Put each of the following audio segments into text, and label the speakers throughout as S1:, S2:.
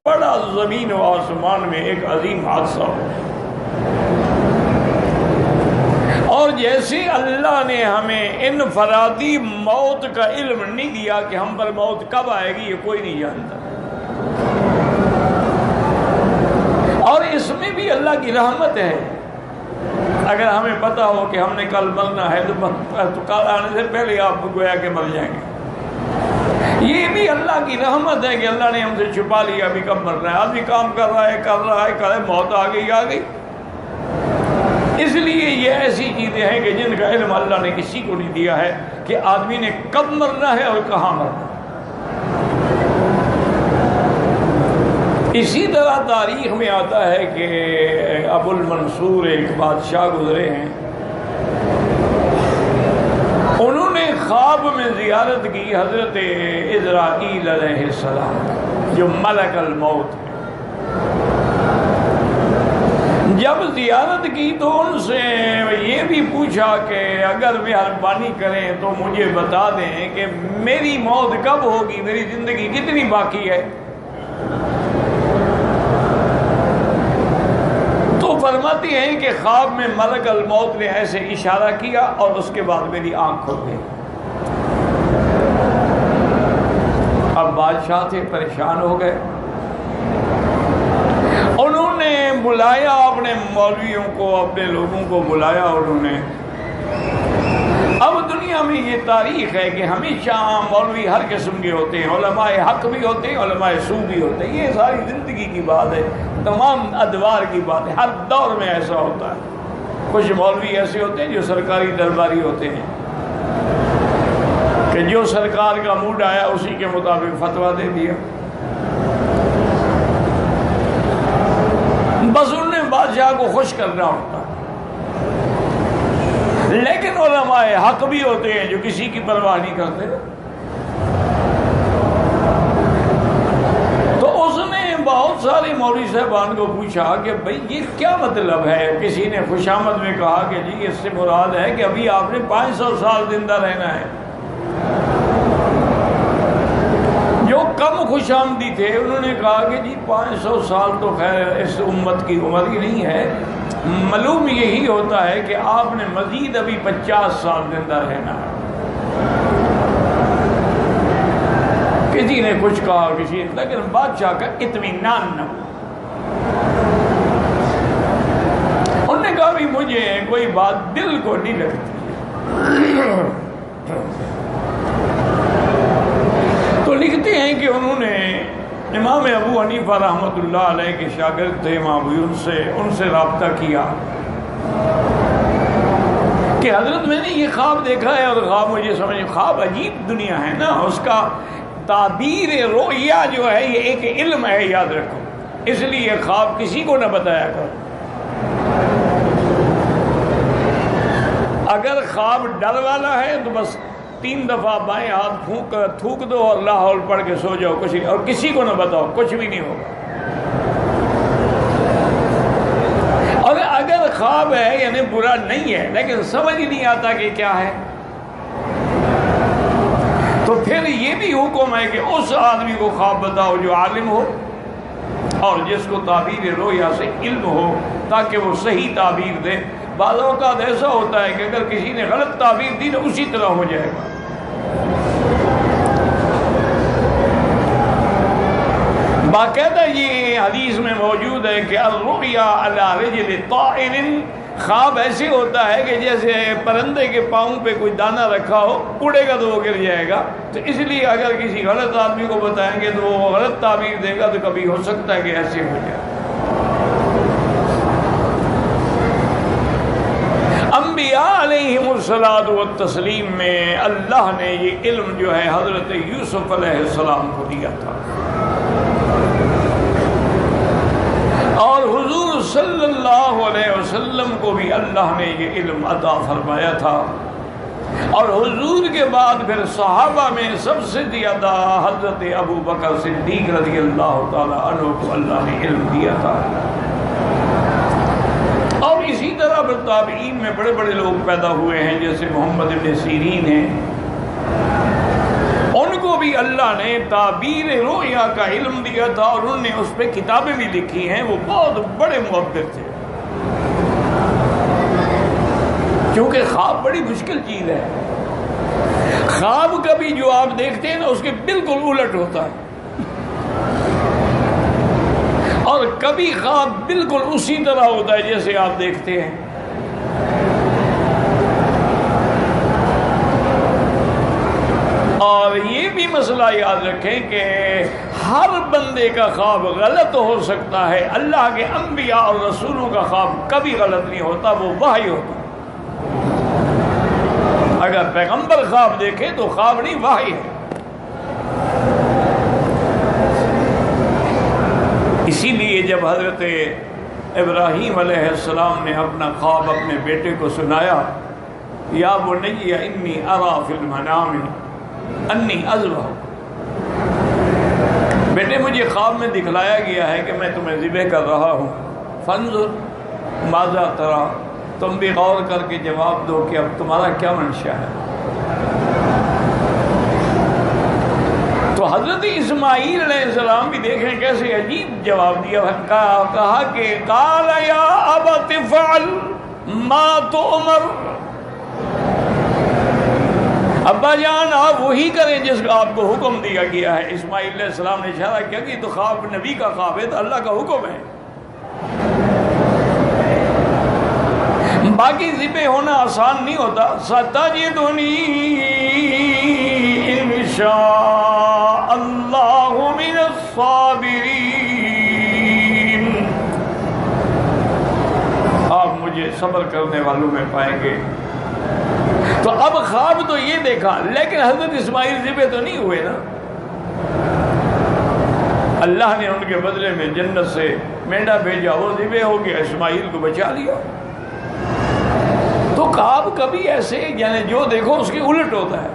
S1: بڑا زمین و آسمان میں ایک عظیم حادثہ ہو، اور جیسے اللہ نے ہمیں انفرادی موت کا علم نہیں دیا کہ ہم پر موت کب آئے گی، یہ کوئی نہیں جانتا، اور اس میں بھی اللہ کی رحمت ہے۔ اگر ہمیں پتا ہو کہ ہم نے کل مرنا ہے تو کل آنے سے پہلے آپ گویا کہ مر جائیں گے۔ یہ بھی اللہ کی رحمت ہے کہ اللہ نے ہم سے چھپا لیا ابھی کب مرنا ہے۔ آدمی کام کر رہا ہے موت آ گئی۔ اس لیے یہ ایسی چیزیں ہیں کہ جن کا علم اللہ نے کسی کو نہیں دیا ہے کہ آدمی نے کب مرنا ہے اور کہاں مرنا ہے۔ اسی طرح تاریخ میں آتا ہے کہ ابو المنصور ایک بادشاہ گزرے ہیں، انہوں نے خواب میں زیارت کی حضرت عزرائیل علیہ السلام جو ملک الموت ہے۔ جب زیارت کی تو ان سے یہ بھی پوچھا کہ اگر مہربانی کریں تو مجھے بتا دیں کہ میری موت کب ہوگی، میری زندگی کتنی باقی ہے۔ تو فرماتی ہیں کہ خواب میں ملک الموت نے ایسے اشارہ کیا اور اس کے بعد میری آنکھ کھل گئی۔ اب بادشاہ تھے، پریشان ہو گئے، انہوں نے بلایا اپنے مولویوں کو، اپنے لوگوں کو بلایا انہوں نے۔ اب دنیا میں یہ تاریخ ہے کہ ہمیشہ مولوی ہر قسم کے ہوتے ہیں، علماء حق بھی ہوتے ہیں، علماء سو بھی ہوتے ہیں، یہ ساری زندگی کی بات ہے، تمام ادوار کی بات ہے، ہر دور میں ایسا ہوتا ہے۔ کچھ مولوی ایسے ہوتے ہیں جو سرکاری درباری ہوتے ہیں کہ جو سرکار کا موڈ آیا اسی کے مطابق فتویٰ دے دیا، بس انہوں نے بادشاہ کو خوش کرنا ہوتا ہے۔ لیکن علماء حق بھی ہوتے ہیں جو کسی کی پرواہ نہیں کرتے۔ تو اس نے بہت سارے مولوی صاحبان کو پوچھا کہ بھئی یہ کیا مطلب ہے؟ کسی نے خوش آمد میں کہا کہ جی اس سے مراد ہے کہ ابھی آپ نے 500 سال زندہ رہنا ہے۔ جو کم خوش آمدی تھے انہوں نے کہا کہ جی 500 سال تو خیر اس امت کی عمر ہی نہیں ہے، معلوم یہی ہوتا ہے کہ آپ نے مزید ابھی 50 سال زندہ رہنا ہے۔ کسی نے کچھ کہا، کسی نے، لیکن بادشاہ کا اطمینان نہ ہوا۔ انہوں نے کہا بھی مجھے کوئی بات دل کو نہیں لگتی۔ تو لکھتے ہیں کہ انہوں نے امام ابو حنیفہ رحمۃ اللہ علیہ کے شاگرد تھے امام ابو، ان سے رابطہ کیا کہ حضرت میں نے یہ خواب دیکھا ہے، اور خواب مجھے سمجھ، خواب عجیب دنیا ہے نا، اس کا تعبیر رؤیا جو ہے یہ ایک علم ہے، یاد رکھو، اس لیے خواب کسی کو نہ بتایا کرو۔ اگر خواب ڈر والا ہے تو بس 3 دفعہ بائیں ہاتھ تھوک دو اور لا حول پڑھ کے سو جاؤ، اور کسی کو نہ بتاؤ، کچھ بھی نہیں ہوگا۔ اور اگر خواب ہے یعنی برا نہیں ہے لیکن سمجھ نہیں آتا کہ کیا ہے، تو پھر یہ بھی حکم ہے کہ اس آدمی کو خواب بتاؤ جو عالم ہو اور جس کو تعبیر رؤیا سے علم ہو، تاکہ وہ صحیح تعبیر دے۔ بعض اوقات ایسا ہوتا ہے کہ اگر کسی نے غلط تعبیر دی تو اسی طرح ہو جائے گا۔ باقاعدہ یہ حدیث میں موجود ہے کہ الرؤیا علی رجل طائر، خواب ایسے ہوتا ہے کہ جیسے پرندے کے پاؤں پہ کوئی دانہ رکھا ہو، اڑے گا تو وہ گر جائے گا۔ تو اس لیے اگر کسی غلط آدمی کو بتائیں گے تو وہ غلط تعبیر دے گا، تو کبھی ہو سکتا ہے کہ ایسے ہو جائے۔ انبیاء علیہم الصلاۃ والتسلیم میں اللہ نے یہ علم جو ہے حضرت یوسف علیہ السلام کو دیا تھا، اور حضور صلی اللہ علیہ وسلم کو بھی اللہ نے یہ علم عطا فرمایا تھا، اور حضور کے بعد پھر صحابہ میں سب سے زیادہ حضرت ابو بکر صدیق رضی اللہ تعالی عنہ کو اللہ نے علم دیا تھا۔ اور اسی طرح پھر تابعین میں بڑے بڑے لوگ پیدا ہوئے ہیں، جیسے محمد ابن سیرین ہیں، ان کو بھی اللہ نے تعبیر رؤیا کا علم دیا تھا اور انہوں نے اس پہ کتابیں بھی لکھی ہیں. وہ بہت بڑے معبر تھے، کیونکہ خواب بڑی مشکل چیز ہے. خواب کبھی جو آپ دیکھتے ہیں نا اس کے بالکل الٹ ہوتا ہے، اور کبھی خواب بالکل اسی طرح ہوتا ہے جیسے آپ دیکھتے ہیں. اور یہ بھی مسئلہ یاد رکھیں کہ ہر بندے کا خواب غلط ہو سکتا ہے. اللہ کے انبیاء اور رسولوں کا خواب کبھی غلط نہیں ہوتا، وہ وحی ہوتا. اگر پیغمبر خواب دیکھے تو خواب نہیں، وحی ہے. اسی لیے جب حضرت ابراہیم علیہ السلام نے اپنا خواب اپنے بیٹے کو سنایا، یا بنی انی ارا فی المنام انی اذبح، بیٹے مجھے خواب میں دکھلایا گیا ہے کہ میں تمہیں ذبح کر رہا ہوں، فانظر ماذا ترى، تم بھی غور کر کے جواب دو کہ اب تمہارا کیا منشا ہے. تو حضرت اسماعیل علیہ السلام بھی دیکھیں کیسے عجیب جواب دیا. کہا کہ قال یا ابت افعل ما تؤمر، ابا جان آپ وہی کریں جس کا آپ کو حکم دیا گیا ہے. اسماعیل علیہ السلام نے اشارہ کیا کہ تو خواب نبی کا خواب ہے، تو اللہ کا حکم ہے. باقی ذبح ہونا آسان نہیں ہوتا. ستجدنی انشاء اللہ من الصابرین، آپ مجھے صبر کرنے والوں میں پائیں گے. تو اب خواب تو یہ دیکھا، لیکن حضرت اسماعیل ذبح تو نہیں ہوئے نا. اللہ نے ان کے بدلے میں جنت سے مینڈا بھیجا، وہ ذبح ہو گیا، اسماعیل کو بچا لیا. تو خواب کبھی ایسے یعنی جو دیکھو اس کے الٹ ہوتا ہے.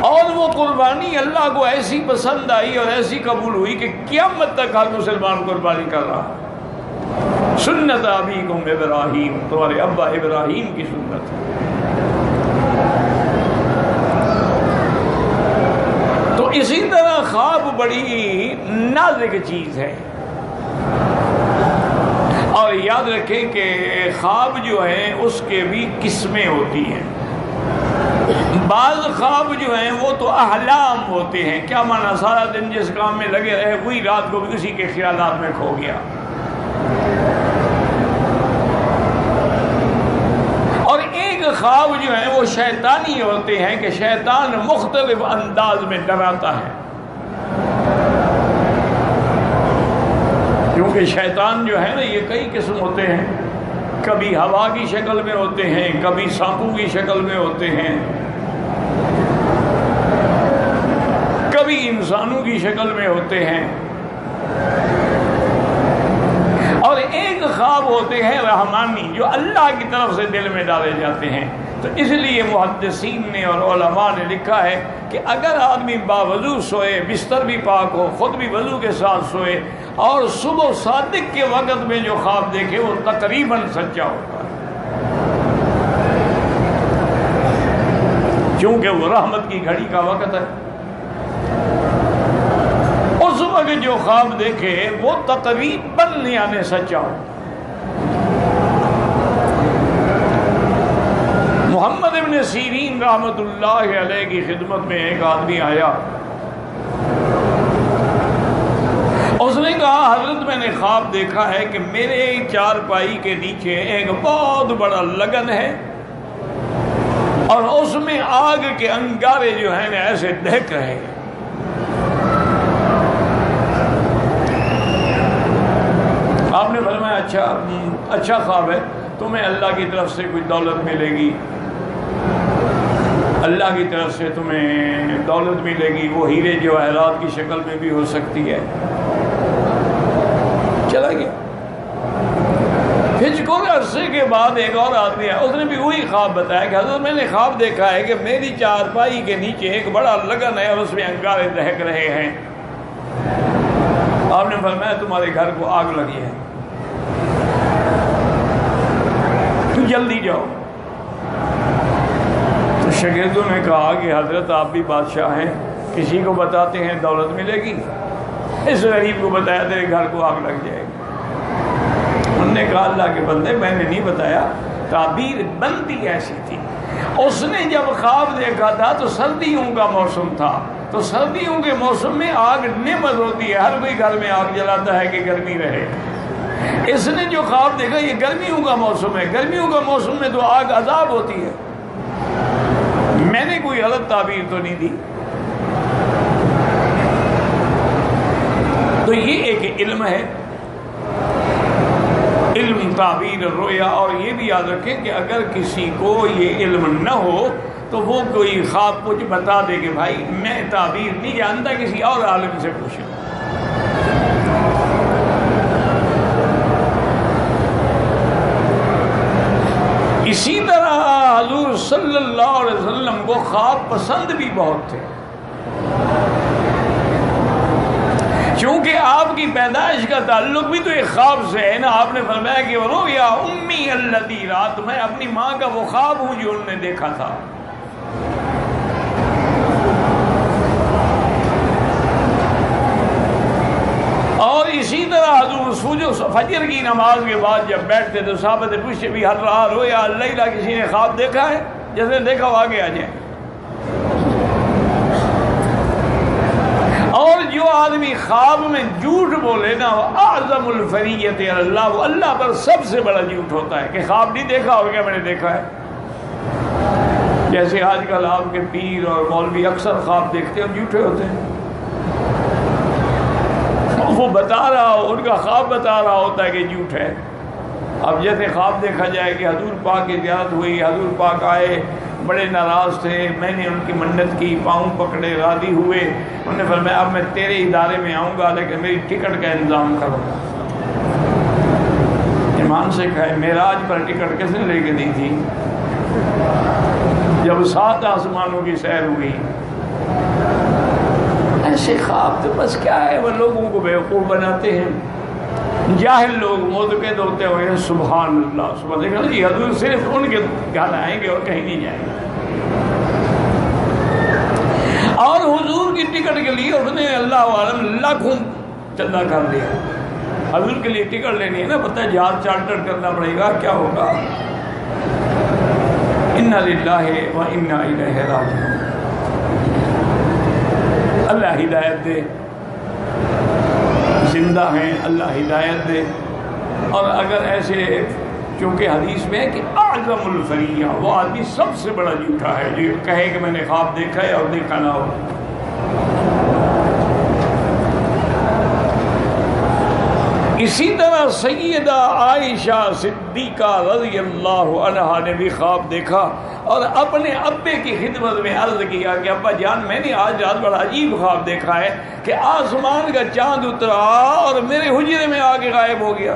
S1: اور وہ قربانی اللہ کو ایسی پسند آئی اور ایسی قبول ہوئی کہ قیامت تک ہر مسلمان قربانی کر رہا. سنت ابیکم ابراہیم، تمہارے ابا ابراہیم کی سنت. تو اسی طرح خواب بڑی نازک چیز ہے. اور یاد رکھیں کہ خواب جو ہیں اس کے بھی قسمیں ہوتی ہیں. بعض خواب جو ہیں وہ تو احلام ہوتے ہیں. کیا معنی؟ سارا دن جس کام میں لگے رہے وہی رات کو بھی اسی کے خیالات میں کھو گیا. اور ایک خواب جو ہیں وہ شیطانی ہوتے ہیں کہ شیطان مختلف انداز میں ڈراتا ہے. کیونکہ شیطان جو ہے نا یہ کئی قسم ہوتے ہیں. کبھی ہوا کی شکل میں ہوتے ہیں، کبھی سانپوں کی شکل میں ہوتے ہیں، کبھی انسانوں کی شکل میں ہوتے ہیں، اور ایک خواب ہوتے ہیں رحمانی جو اللہ کی طرف سے دل میں ڈالے جاتے ہیں. تو اس لیے محدثین نے اور علماء نے لکھا ہے کہ اگر آدمی باوضو سوئے، بستر بھی پاک ہو، خود بھی وضو کے ساتھ سوئے، اور صبح صادق کے وقت میں جو خواب دیکھے وہ تقریباً سچا ہوتا ہے، کیونکہ وہ رحمت کی گھڑی کا وقت ہے. اس وقت جو خواب دیکھے وہ تقریباً یعنی سچا ہو. محمد ابن سیرین رحمت اللہ علیہ کی خدمت میں ایک آدمی آیا. اس نے کہا حضرت میں نے خواب دیکھا ہے کہ میرے چارپائی کے نیچے ایک بہت بڑا لگن ہے اور اس میں آگ کے انگارے جو ہیں ایسے دہک رہے ہیں. آپ نے فرمایا اچھا خواب ہے، تمہیں اللہ کی طرف سے کوئی دولت ملے گی، اللہ کی طرف سے تمہیں دولت ملے گی، وہ ہیرے جواہرات کی شکل میں بھی ہو سکتی ہے. چلا گیا. پھر کچھ عرصے کے بعد ایک اور آدمی آیا، اس نے بھی وہی خواب بتایا کہ حضرت میں نے خواب دیکھا ہے کہ میری چارپائی کے نیچے ایک بڑا لگن ہے اور اس میں انگارے دہک رہے ہیں. آپ نے فرمایا تمہارے گھر کو آگ لگی ہے. جلدی جاؤ۔ تو شاگردوں نے کہا کہ حضرت آپ بھی بادشاہ ہیں، کسی کو بتاتے ہیں دولت ملے گی، اس غریب کو بتایا تیرے گھر کو آگ لگ جائے گی۔ انہوں نے کہا اللہ کے بندے میں نے نہیں بتایا، تعبیر بنتی ایسی تھی۔ اس نے جب خواب دیکھا تھا تو سردیوں کا موسم تھا، تو سردیوں کے موسم میں آگ نعمت ہوتی ہے، ہر کوئی گھر میں آگ جلاتا ہے کہ گرمی رہے۔ اس نے جو خواب دیکھا یہ گرمیوں کا موسم ہے، گرمیوں کا موسم میں تو آگ عذاب ہوتی ہے، میں نے کوئی غلط تعبیر تو نہیں دی۔ تو یہ ایک علم ہے، علم تعبیر الرؤیا۔ اور یہ بھی یاد رکھیں کہ اگر کسی کو یہ علم نہ ہو تو وہ کوئی خواب کچھ بتا دے کہ بھائی میں تعبیر نہیں جانتا، کسی اور عالم سے پوچھیں۔ اسی طرح حضور صلی اللہ علیہ وسلم کو خواب پسند بھی بہت تھے، چونکہ آپ کی پیدائش کا تعلق بھی تو ایک خواب سے ہے نا۔ آپ نے فرمایا کہ رؤیا امی التی رات، میں اپنی ماں کا وہ خواب ہوں جو انہوں نے دیکھا تھا۔ اور اسی طرح حضور فجر کی نماز کے بعد جب بیٹھتے تو صحابہ سے پوچھتے بھی ہر رات رویا اللہ کسی نے خواب دیکھا ہے؟ جس نے دیکھا وہ آگے آ جائیں۔ اور جو آدمی خواب میں جھوٹ بولے نا وہ اعظم الفریت اللہ، وہ اللہ پر سب سے بڑا جھوٹ ہوتا ہے کہ خواب نہیں دیکھا اور کیا میں نے دیکھا ہے۔ جیسے آج کل آپ کے پیر اور مولوی اکثر خواب دیکھتے اور جھوٹے ہوتے ہیں، وہ بتا رہا ہو، ان کا خواب بتا رہا ہوتا ہے کہ جھوٹ ہے۔ اب جیسے خواب دیکھا جائے کہ حضور پاک کی زیارت ہوئی، حضور پاک آئے، بڑے ناراض تھے، میں نے ان کی منت کی، پاؤں پکڑے، راضی ہوئے، انہوں نے فرمایا اب میں تیرے ادارے میں آؤں گا لیکن میری ٹکٹ کا انتظام کرو۔ ایمان سے کہے معراج پر ٹکٹ کس نے لے کے دی تھی؟ جب 7 آسمانوں کی سیر ہوئی۔ ایسے خواب تو بس کیا ہے، وہ لوگوں کو بیوقوف بناتے ہیں، جاہل لوگ معتقد ہوتے ہوئے سبحان اللہ سبحان اللہ، جی حضور صرف ان کے گھر آئیں گے اور کہیں نہیں جائیں گے۔ اور حضور کی ٹکٹ کے لیے اس نے اللہ عالم لاکھوں چندہ کر لیا۔ حضور کے لیے ٹکٹ لینی ہے نا، پتہ ہے جہاز چارٹر کرنا پڑے گا، کیا ہوگا؟ انا للہ و انا الیہ راجعون۔ اللہ ہدایت دے، زندہ ہیں اللہ ہدایت دے۔ اور اگر ایسے، چونکہ حدیث میں ہے کہ اعظم الفریہ، وہ آدمی سب سے بڑا جھوٹا ہے جو کہے کہ میں نے خواب دیکھا ہے اور دیکھا نہ ہو۔ اسی طرح سیدہ عائشہ صدیقہ رضی اللہ عنہا نے بھی خواب دیکھا اور اپنے ابے کی خدمت میں عرض کیا کہ ابا جان میں نے آج رات بڑا عجیب خواب دیکھا ہے کہ آسمان کا چاند اترا اور میرے حجرے میں آ کے غائب ہو گیا،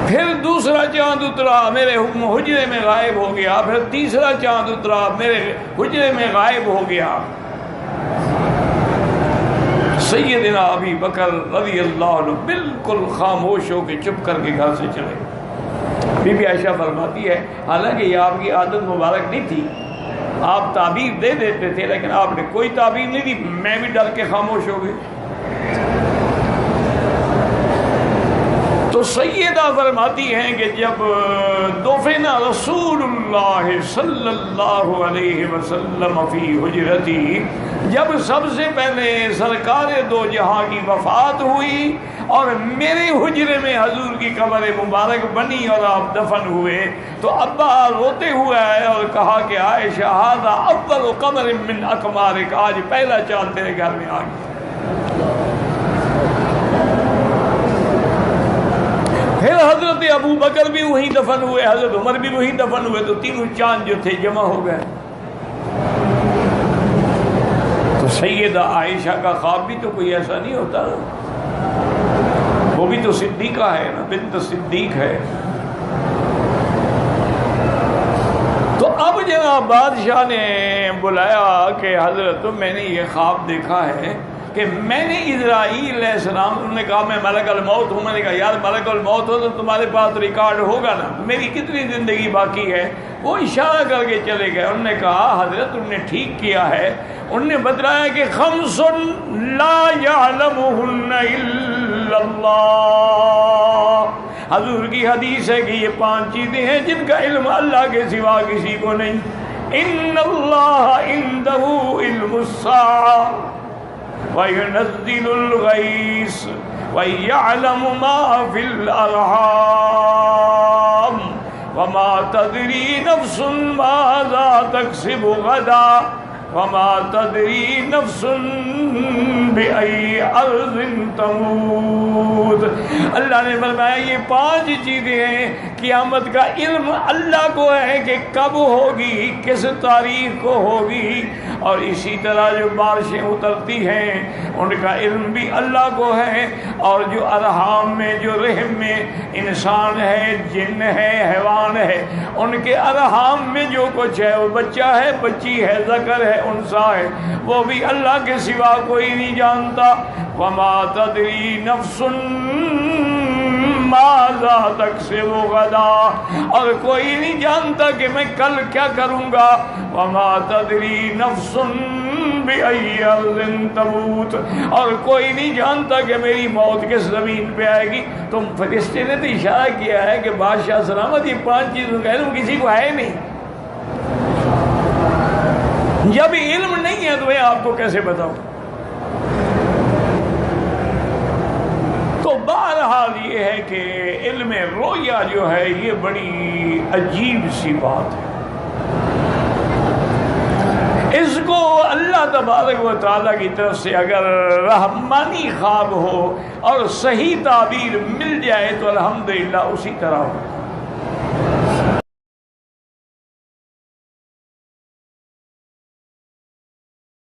S1: پھر دوسرا چاند اترا میرے حجرے میں غائب ہو گیا، پھر تیسرا چاند اترا میرے حجرے میں غائب ہو گیا۔ سیدنا ابی بکر رضی اللہ عنہ بالکل خاموش ہو کے چپ کر کے گھر سے چلے۔ بی بی عائشہ فرماتی ہے حالانکہ یہ آپ کی عادت مبارک نہیں تھی، آپ تعبیر دے دیتے تھے لیکن آپ نے کوئی تعبیر نہیں دی، میں بھی ڈر کے خاموش ہو گئی۔ تو سیدہ فرماتی ہیں کہ جب دفن رسول اللہ صلی اللہ علیہ وسلم فی حجرتی، جب سب سے پہلے سرکار دو جہاں کی وفات ہوئی اور میرے حجرے میں حضور کی قبر مبارک بنی اور آپ دفن ہوئے، تو ابا روتے ہوئے آئے اور کہا کہ عائشہ ھذا اول قمر من اقمارک، آج پہلا چاند تیرے گھر میں آ گیا۔ پھر حضرت ابو بکر بھی وہیں دفن ہوئے، حضرت عمر بھی وہیں دفن ہوئے، تو تینوں چاند جو تھے جمع ہو گئے۔ تو سیدہ عائشہ کا خواب بھی تو کوئی ایسا نہیں ہوتا، وہ بھی تو صدیقہ ہے نا، بنت صدیق ہے۔ تو اب جناب بادشاہ نے بلایا کہ حضرت میں نے یہ خواب دیکھا ہے، کہ میں نے اسرائیل علیہ السلام، انہوں نے کہا میں ملک الموت ہوں، میں نے کہا یار ملک الموت ہو تو تمہارے پاس ریکارڈ ہوگا نا، میری کتنی زندگی باقی ہے؟ وہ اشارہ کر کے چلے گئے. انہوں نے کہا حضرت تم نے ٹھیک کیا ہے. انہوں نے بتلایا کہ خمس لا يعلمهن الا اللہ. حضور کی حدیث ہے کہ یہ 5 چیزیں ہیں جن کا علم اللہ کے سوا کسی کو نہیں. ان اللہ عنده علم الساعة وينزل الغيث ويعلم ما في الأرحام وما تدري نفس ماذا تكسب غدا وما تدري نفس بأي أرض تموت. اللہ نے فرمایا یہ 5 چیزیں ہیں قیامت کا علم اللہ کو ہے کہ کب ہوگی، کس تاریخ کو ہوگی، اور اسی طرح جو بارشیں اترتی ہیں ان کا علم بھی اللہ کو ہے، اور جو ارحام میں، جو رحم میں انسان ہے، جن ہے، حیوان ہے، ان کے ارحام میں جو کچھ ہے، وہ بچہ ہے، بچی ہے، ذکر ہے، انثى ہے، وہ بھی اللہ کے سوا کوئی نہیں جانتا. وما تدری نفس ماذا تکسب غدا، اور کوئی نہیں جانتا کہ میں کل کیا کروں گا. وما تدری نفس بأي أرض تموت، اور کوئی نہیں جانتا کہ میری موت کس زمین پہ آئے گی. تم فرشتے نے تو اشارہ کیا ہے کہ بادشاہ سلامت یہ 5 چیزوں کا علم کسی کو ہے نہیں. جب علم نہیں ہے تو میں آپ کو کیسے بتاؤں؟ تو بہرحال یہ ہے کہ علم رویا جو ہے یہ بڑی عجیب سی بات ہے. اس کو اللہ تبارک و تعالیٰ کی طرف سے اگر رحمانی خواب ہو اور صحیح تعبیر مل جائے تو الحمدللہ اسی طرح ہو.